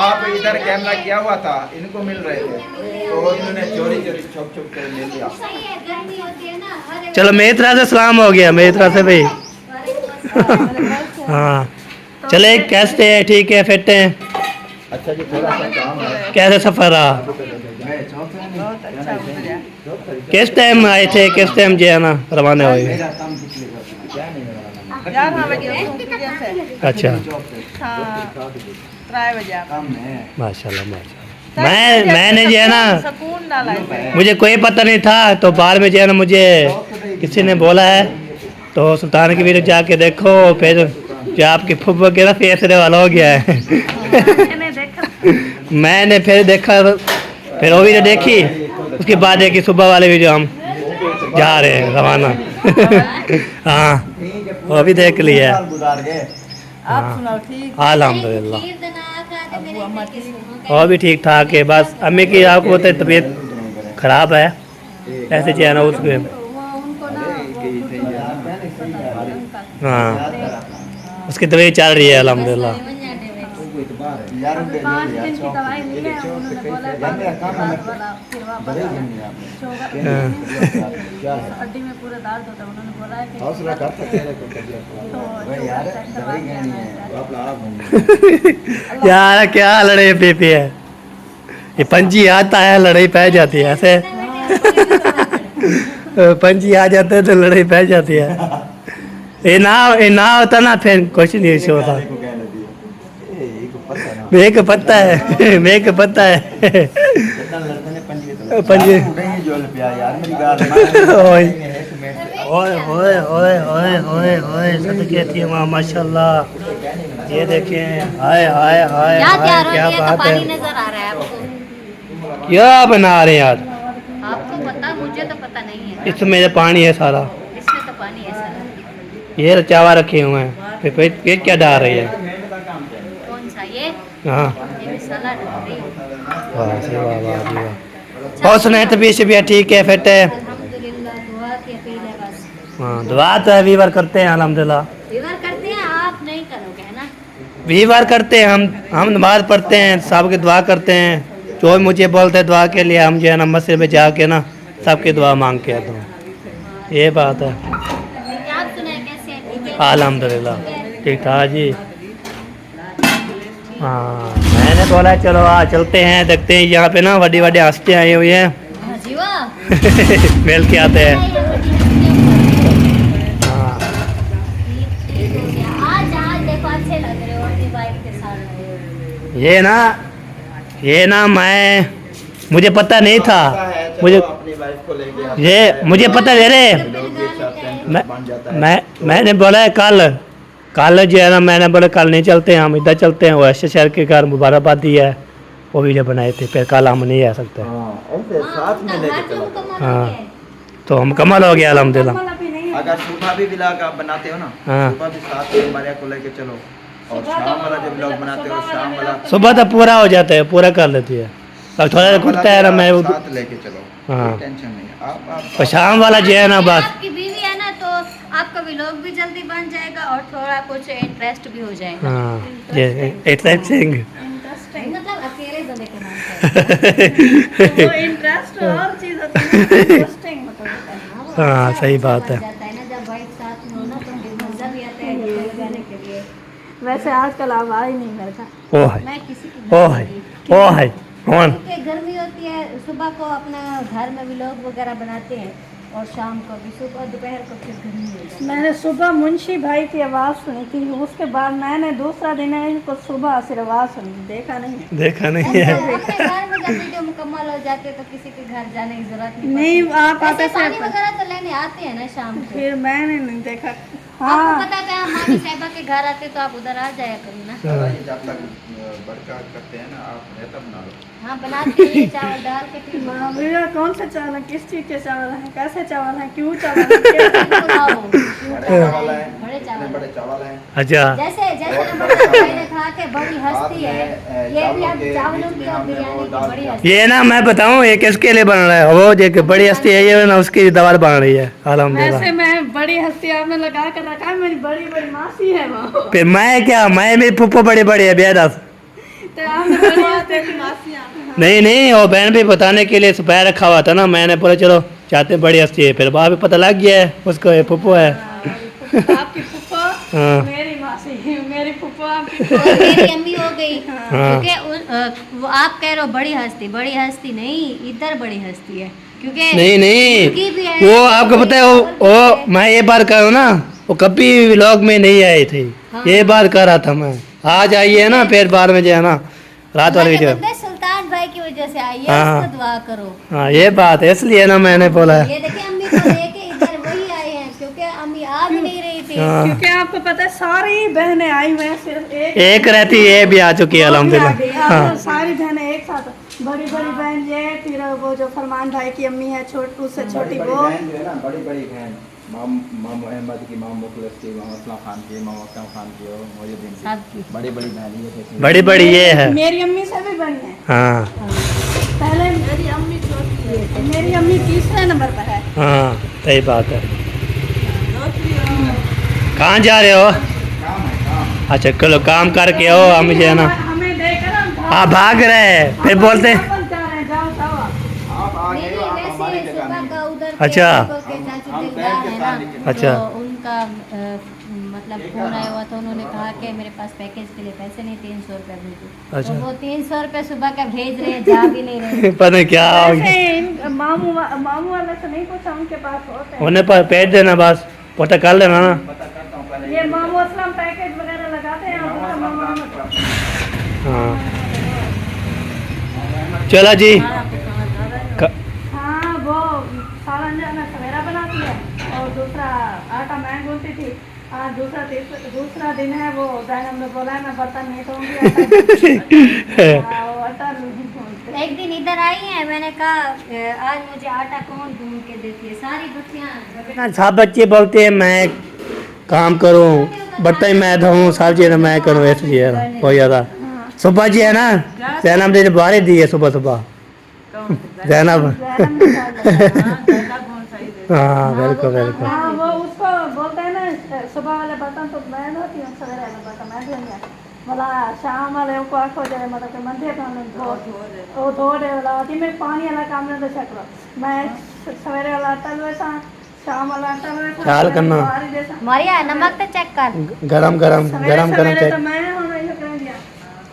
आप इधर कैमरा किया हुआ था इनको मिल रहे थे तो इन्होंने चोरी चोरी छुप छुप कर ले लिया चलो मेरी तरह से सलाम हो गया, मेरी तरह से भाई। हाँ चले कैसे हैं? ठीक है फिट हैं? अच्छा जी थोड़ा सा काम है कैसे सफर रहा? किस टाइम आए थे? किस टाइम जो है ना रवाना हुए? मेरा काम किस लिए करना क्या नहीं मेरा 11 बजे अच्छा काम है माशाल्लाह माशाल्लाह। मैंने जो है ना सुकून डाला है। मुझे कोई पता नहीं था तो बाद में जो है ना मुझे किसी ने बोला है तो सुल्तान की वीडियो जाके देखो। फिर जो आपकी फुफ वगैरह फेसरे वाला हो गया है। मैंने देखा मैंने फिर देखा फिर वो वीडियो देखी। उसके बाद देखी सुबह वाले वीडियो हम जा रहे हैं रवाना। हाँ वो भी देख लिया। गुजार गए आप सुनाओ ठीक? अल्हम्दुलिल्लाह और भी ठीक ठाक है। बस अम्मी की आपको तो तबीयत खराब है ऐसे जो है ना उसके। हाँ उसकी तबीयत चल रही है अल्हम्दुलिल्लाह। 5 दिन की दवाई ली है उन्होंने बोला हड्डी में पूरा दर्द होता है। उन्होंने बोला है कि हौसला कर सकते हैं भाई यार दवाई नहीं है आप आप यार क्या लड़ाई पीपी है? ये पंजी आता है लड़ाई पै जाती है ऐसे। पंजी आ जाते हैं तो लड़ाई पै जाती है। ये ना होता ना फिर कुछ नहीं होता। मेक पत्ता है मेक पत्ता है पंजी। ओए ओए ओए ओए ओए ओए ओए सदके थी माँ माशाल्लाह। ये देखें हाय हाय हाय हाय क्या बात है। नजर आ रहा है आपको? क्या बना रहे हैं यार? आपको पता, मुझे तो पता नहीं है। इसमें मेरे पानी है सारा। इसमें तो पानी है सारा। ये चावा रखे हुए हैं फिर ये क्या डाल रही है? कौन सा ये? हाँ ये मसाला डाल रही है। वाह जी वाह वाह जी वाह। और सुनाए तबीयत शबीयत ठीक है फिट है? अल्हम्दुलिल्लाह दुआ की अपील है बस। हाँ दुआ तो है वीवर करते हैं अल्हम्दुलिल्लाह। वीवर करते हैं आप नहीं करोगे है ना? वीवर करते हैं हम नमाज पढ़ते हैं सबकी दुआ करते हैं। जो भी मुझे बोलते हैं दुआ के लिए हम जो है ना मस्जिद में जाके ना सबकी दुआ मांग के आता हूँ। ये बात है। आप सुनाए कैसे हैं? ठीक है? अल्हम्दुलिल्लाह ठीक ठाक जी। हाँ मैंने बोला चलो आ चलते हैं देखते हैं। यहाँ पे ना बड़ी बड़ी हस्तियाँ आई हुई हैं हाँ जी वाह। मिल के आते हैं। हाँ ठीक हो गया। आज आज देखो अच्छे लग रहे हो अपनी वाइफ के साथ। ये ना मुझे पता नहीं था। मुझे अपनी वाइफ को लेके आप ये मुझे पता दे रहे लोग एक साथ बन जाता है मैंने बोला है कल जो है ना मैंने बोला कल नहीं चलते हैं हम इधर चलते हैं। वो ऐसे शहर के घर मुबारकबादी है वो वीडियो बनाए थे फिर कल हम नहीं आ सकते। हाँ ऐसे साथ में लेके चलो हाँ तो हम कमाल हो गया अल्हम्दुलिल्लाह। अगर सुबह भी व्लॉग आप बनाते हो ना हाँ। सुबह भी साथ में हमारे को लेके चलो और शाम वाला जब लोग बनाते हो शाम वाला सुबह तो पूरा हो जाता है, पूरा कर लेती है। अब थोड़ा सा कुत्ता है ना, मैं वो साथ लेके चलो, हाँ। टेंशन नहीं है। आप और शाम वाला जो है ना बस आपकी बीवी है ना तो आपका व्लॉग भी जल्दी बन जाएगा और थोड़ा कुछ इंटरेस्ट भी हो जाएगा। हाँ ये इंटरेस्टिंग। मतलब अकेले तो लेके ना वो इंटरेस्ट और चीज होती है, इंटरेस्टिंग मतलब हाँ सही बात है। जाता है ना जब वाइफ साथ में हो ना तो फिर मजा भी आता है गप्पे लगाने के लिए। वैसे आजकल आप आ ही नहीं करता। ओ है, मैं किसी की ओ है, ओ है कौन? क्योंकि गर्मी होती है, सुबह को अपना घर में व्लॉग वगैरह बनाते हैं और शाम को भी, सुबह दोपहर को फिर गर्मी हो जाती है। मैंने सुबह मुंशी भाई की आवाज़ सुनी थी, उसके बाद मैंने दूसरा दिन है इनको सुबह सिर्फ आवाज़ सुनी, देखा नहीं। देखा नहीं है। अपने घर में जब वीडियो मुकम्मल हो जाते है तो किसी के घर जाने की जरूरत नहीं नहीं पड़ती। आप आते वैसे पानी से वगैरह तो लेने आते हैं ना शाम को। फिर मैंने नहीं देखा। आपको हाँ पता है हम मामी साहिबा के घर आते तो आप उधर आ जाया करो ना। जब तक बड़का करते हैं ना आप रहता बना लो। हाँ बनाते हैं चावल डाल के फिर भैया कौन से चावल है, किस चीज़ के चावल हैं, कैसे चावल हैं, क्यों चावल हैं, क्या? बड़े चावल हैं, बड़े चावल इतने बड़े चावल हैं। अच्छा जैसे जैसे नंबर भाई ने कहा कि बड़ी हस्ती है, ये भी अब चावलों की और बिरयानी की बड़ी हस्ती। ये ना मैं बताऊँ ये किसके लिए बन रहा है, वो जो बड़ी हस्ती है ये ना उसकी दवार बन रही है अल्हम्दुलिल्लाह। वैसे मैं बड़ी हस्ती आपने लगा कर रखा है, मेरी बड़ी बड़ी मासी है वो। फिर मैं क्या, मैं भी पुप्पो बड़ी बड़ी है बेदस। तो आपने बड़ी हस्ती की मासी नहीं नहीं वो बहन भी बताने के लिए सुबह रखा हुआ था ना, मैंने बोला चलो चाहते बड़ी हस्ती है, फिर वहाँ भी पता लग गया है उसको ये पुप्पो है। आपकी फुफ्फा हाँ। मेरी मासी, मेरी फुफ्फा आपकी और मेरी अम्मी हो गई हाँ। क्योंकि वो आप कह रहे हो बड़ी हस्ती नहीं, इधर बड़ी हस्ती है क्योंकि नहीं उनकी भी नहीं है, वो आपको पता है वो मैं ये बात कर रहा हूँ ना, वो कभी व्लॉग में नहीं आई थी। हाँ। ये बात कर रहा था मैं, आज आई है ना फिर बाद में जो है ना रात वाली वीडियो। बंदे सुल्तान भाई की वजह से आई है, हाँ। उसको दुआ करो। हाँ ये बात है इसलिए ना मैंने बोला है। ये देखिए अम्मी को लेके इधर वही आए हैं क्योंकि अम्मी आ भी नहीं रही थी। हाँ। क्योंकि आपको पता है सारी बहनें आई हुई हैं, सिर्फ एक रहती ये भी आ चुकी है अल्हम्दुलिल्लाह। हाँ हाँ। सारी बहनें एक साथ, बड़ी बड़ी बहन ये, फिर वो जो फरमान भाई की अम्मी है छोटू से छोटी बड़ी वो, बहन जो है ना, बड़ी बड़ी बहन मामू अहमद की, मामू मुखलिस की, मामू असलम खान की, मामू अकरम खान की और मोहिउद्दीन की, सबकी बड़ी बड़ी बहन ये देखिए। बड़ी बड़ी ये है। मेरी अम्मी से भी बड़ी है। हाँ पहले मेरी अम्मी चौथी है, मेरी अम्मी तीसरे नंबर पर है। हाँ सही बात है। कहाँ जा रहे हो? काम है काम। अच्छा चलो काम करके आओ, हम जो है ना हमें देखकर हम हाँ भाग रहे हैं, फिर बोलते हैं वापस जा रहे हैं, जाओ जाओ आप आ नहीं गए हो, आप हमारी वैसे जगह सुबह नहीं। का उधर अच्छा। के चाचू हम दिलदार बहन के है साथ ना, निकले। अच्छा। तो उनका मतलब फोन आया हुआ था, उन्होंने कहा कि मेरे पास पैकेज के लिए पैसे नहीं, 300 रुपये भेजो। अच्छा। तो वो 300 रुपये सुबह का भेज रहे हैं, जा भी नहीं रहे। पता नहीं क्या हो गया। वैसे मामू वाले से नहीं पूछा, उनके पास होते हैं। उन्हें पर पेट देना बस, पता कर लेना ना। पता करता हूँ पहले। ये मामू असलम पैकेज वगैरह लगाते हैं, और दूसरा मामू अहमद। हाँ चलो जी। हाँ वो सारा अंजना सवेरा बनाती है और दूसरा आटा मैं गूंथती थी। आज दूसरा दिन है, वो जैनब ने बोला है मैं बर्तन नहीं धोऊंगी, आटा नहीं गूंथते। एक दिन इधर आई है, मैंने कहा आज मुझे आटा कौन गूंद के देती है, सारी बच्चियाँ सब बच्चे बोलते हैं मैं काम करूं, बर्तन मैं धोऊं, सब चीज़ें मैं करूं, इसलिए हो ज़्यादा। सुबह जी है ना जैनब ने बारी दी है सुबह सुबह जैनब। हाँ बिल्कुल बिल्कुल। हाँ वो उसको बोलते हैं ना सुबह वाले बर्तन तो मैं धोती हूँ, सवेरे वाले बर्तन मैं धोऊंगा, बोला शाम वाले को आखो जाए मतलब कि मंदिर धो धो रहे वाला होती मैं पानी वाला काम नहीं दे सकता, मैं सवेरे वाला तल वैसा शाम वाला तल वैसा ख्याल करना। मारिया नमक तो चेक कर। गरम गरम गरम गरम तो मैं होना ये कर दिया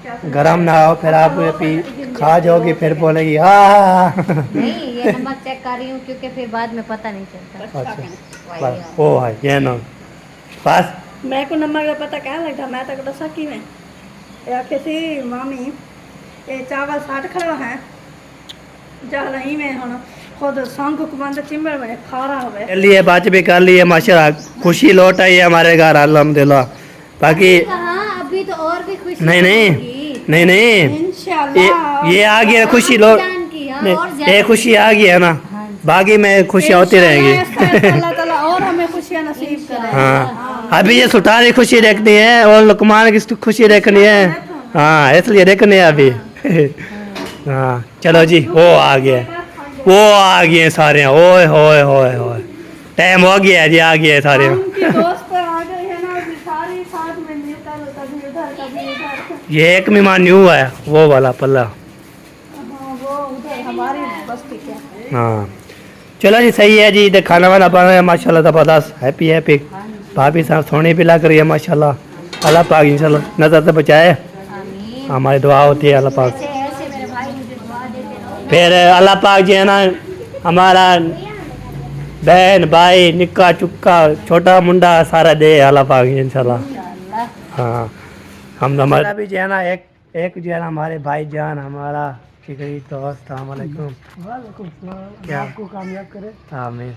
क्या गरम ना हो, फिर आप पी खा जाओगी, फिर बोलेगी हाँ। नहीं ये नमक चेक कर रही हूँ क्योंकि फिर बाद में पता नहीं चलता। अच्छा ओ है ये ना बस। मैं को नंबर का पता क्या लगता, मैं तक तो सकी में या किसी मामी ये चावल साठ खड़ा है जा रही में हम खुद संग कुमार चिमड़ में खा रहा हुआ कर लिए बात भी कर लिए माशाल्लाह, खुशी लौट आई है हमारे घर अल्हम्दुलिल्लाह। बाकी हाँ अभी तो और भी खुशी नहीं नहीं होगी। नहीं नहीं इंशाल्लाह। ये आ गया खुशी लौट, जान की, हाँ, नहीं, और ज्यादा ये खुशी आ गई है ना, बाकी में खुशियाँ होती रहेंगी। अल्लाह ताला और हमें खुशियाँ नसीब करे। हाँ अभी ये सुल्तान की खुशी देखनी है और लुकमान की खुशी देखनी है। हाँ इसलिए देखने हैं अभी। हाँ चलो जी, वो आ गए सारे। ओए होए होए होए, टाइम हो गया जी, आ गए सारे। उनकी दोस्त आ गई है ना, अभी सारी साथ में मिलकर कभी उधर कभी उधर। ये एक मेहमान न्यू है, वो वाला पल्ला। हाँ, वो उधर हमारी बस्ती के। हाँ चलो जी, सही है जी। इधर खाना वाना बना है माशाल्लाह ज़बरदस्त, हैप्पी हैप्पी। भाभी साहब सोने पिला करी है माशाल्लाह। अल्लाह पाक इंशाल्लाह नजर से बचाए, हमारी दुआ होती है अल्लाह पाक। फिर अल्लाह पाक जी है ना, हमारा बहन भाई निक्का चुक्का छोटा मुंडा सारा दे अल्लाह पाक इंशाल्लाह। हाँ हम हमारा भी जो है ना, एक जो है ना हमारे भाई जान, हमारा जिगरी दोस्त। वालेकुम क्या आपको कामयाब करे। आमीन।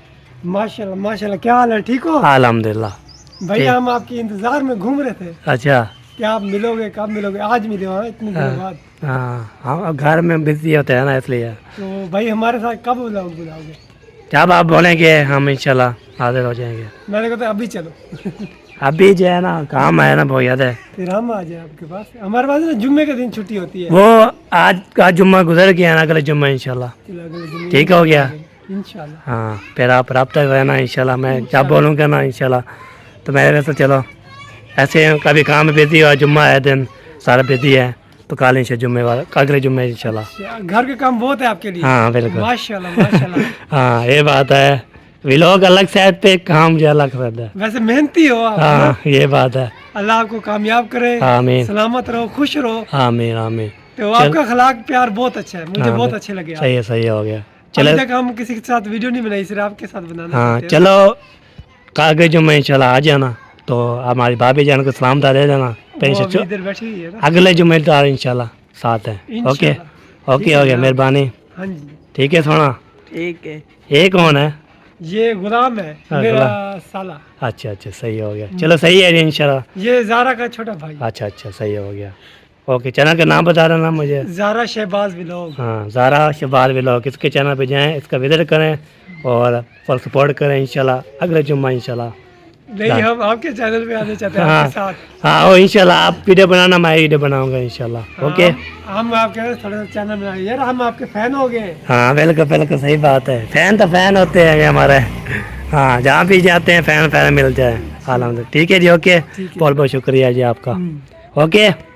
माशाल्लाह माशाल्लाह, क्या हाल है, ठीक हो? अल्हम्दुलिल्लाह। भाई हम आपके इंतजार में घूम रहे थे अच्छा कि आप मिलोगे, कब मिलोगे? आज मिले हो इतने दिनों बाद। हाँ, हम घर में बिजी होते हैं ना इसलिए। तो भाई हमारे साथ कब बुलाओगे? जब आप बोलेंगे हम इंशाल्लाह हाजिर हो जाएंगे। मैंने कहा था अभी चलो। अभी जो है ना काम है ना बहुत ज़्यादा है। फिर हम आ जाए आपके पास। हमारे पास ना जुम्मे के दिन छुट्टी होती है। वो आज जुम्मा गुजर गया ना, अगले जुम्मा इंशाल्लाह ठीक हो गया इंशाल्लाह। हाँ फिर आप रब्ता रहना इंशाल्लाह। मैं जब बोलूँगा ना इंशाल्लाह, तो मेरे वैसे चलो ऐसे कभी काम में बिजी हुआ, जुम्मा है दिन सारा बिजी है, तो कल इंशाल्लाह जुम्मे वाला अगले जुम्मे इंशाल्लाह। घर के काम बहुत है आपके लिए। हाँ बिल्कुल माशाल्लाह माशाल्लाह। हाँ ये बात है, व्लॉग अलग साइड पे, काम जो अलग रहता है। वैसे मेहनती हो आप। हाँ ये बात है। अल्लाह आपको कामयाब करे, आमीन सलामत रहो, खुश रहो। आमीन आमीन। तो आपका अखलाक प्यार बहुत अच्छा है, मुझे हाँ, बहुत अच्छे लगे। सही है, सही हो गया। अभी चलो तक हम किसी के साथ वीडियो नहीं बनाई, सिर्फ आपके साथ बनाना हाँ चाहते हैं। चलो आगे जुम्मे इंशाल्लाह आ जाना, तो हमारी भाभी जान को सलाम दे देना। वो अभी इधर बैठी हुई है ना। अगले जुम्मेदार इंशाल्लाह साथ है। ओके इंशाल्लाह। ओके हो गया, मेहरबानी। हाँ जी ठीक है सोना। ठीक है। ये कौन है? ये गुलाम है, हाँ, मेरा गुलाम। साला। अच्छा अच्छा सही हो गया, चलो सही है इंशाल्लाह। ये जारा का छोटा भाई। अच्छा अच्छा सही हो गया। ओके चैनल का नाम बता देना मुझे। जारा शहबाज व्लॉग। हाँ ज़ारा शहबाज व्लॉग, इसके चैनल पे जाएं, इसका विजिट करें और फुल सपोर्ट करें इंशाल्लाह। अगले जुम्मा इंशाल्लाह। नहीं हम आपके चैनल पे आने चाहते हैं, हाँ आपके साथ। हाँ वो इंशाल्लाह आप वीडियो बनाना, मैं वीडियो बनाऊंगा इंशाल्लाह। ओके हम आपके थोड़ा सा चैनल बनाए यार, हम आपके फैन हो गए। हाँ बिल्कुल बिल्कुल सही बात है। फैन तो फैन होते हैं ये हमारे। हाँ जहाँ भी जाते हैं फैन मिल जाए। आलम ठीक है जी। ओके बहुत बहुत शुक्रिया जी आपका। ओके।